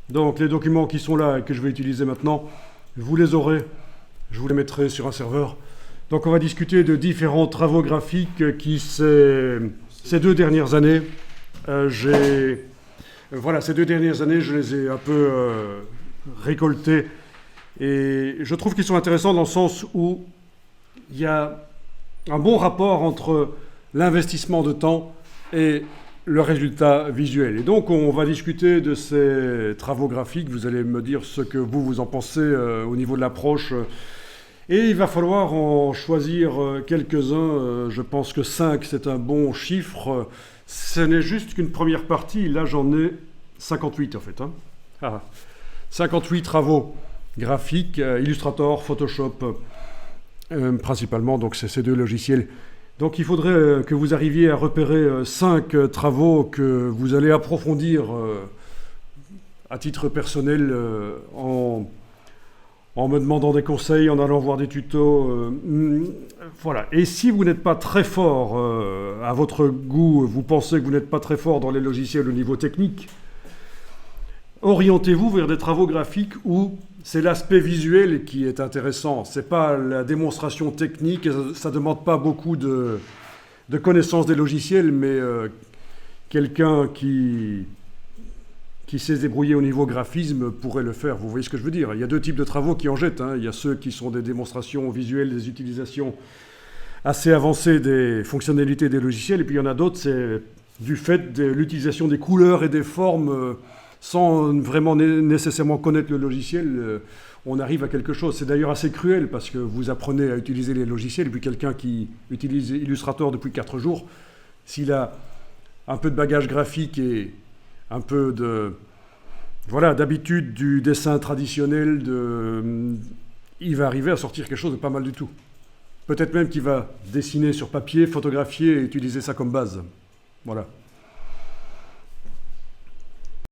Donc les documents qui sont là et que je vais utiliser maintenant, vous les aurez, je vous les mettrai sur un serveur. Donc on va discuter de différents travaux graphiques qui ces 2 dernières années, voilà, ces 2 dernières années, je les ai un peu récoltés et je trouve qu'ils sont intéressants dans le sens où il y a un bon rapport entre l'investissement de temps et le résultat visuel. Et donc, on va discuter de ces travaux graphiques. Vous allez me dire ce que vous en pensez au niveau de l'approche. Et il va falloir en choisir quelques-uns. Je pense que 5, c'est un bon chiffre. Ce n'est juste qu'une première partie. Là, j'en ai 58, en fait. 58 travaux graphiques, Illustrator, Photoshop, principalement. Donc, c'est ces 2 logiciels. Donc il faudrait que vous arriviez à repérer 5 travaux que vous allez approfondir à titre personnel en me demandant des conseils, en allant voir des tutos. Voilà. Et si vous n'êtes pas très fort à votre goût, vous pensez que vous n'êtes pas très fort dans les logiciels au niveau technique, orientez-vous vers des travaux graphiques où c'est l'aspect visuel qui est intéressant. Ce n'est pas la démonstration technique, ça ne demande pas beaucoup de connaissance des logiciels, mais quelqu'un qui sait se débrouiller au niveau graphisme pourrait le faire. Vous voyez ce que je veux dire? Il y a 2 types de travaux qui en jettent. Il y a ceux qui sont des démonstrations visuelles, des utilisations assez avancées des fonctionnalités des logiciels, et puis il y en a d'autres, c'est du fait de l'utilisation des couleurs et des formes sans vraiment nécessairement connaître le logiciel, on arrive à quelque chose. C'est d'ailleurs assez cruel parce que vous apprenez à utiliser les logiciels et puis quelqu'un qui utilise Illustrator depuis 4 jours, s'il a un peu de bagage graphique et un peu d'habitude du dessin traditionnel, il va arriver à sortir quelque chose de pas mal du tout. Peut-être même qu'il va dessiner sur papier, photographier et utiliser ça comme base. Voilà.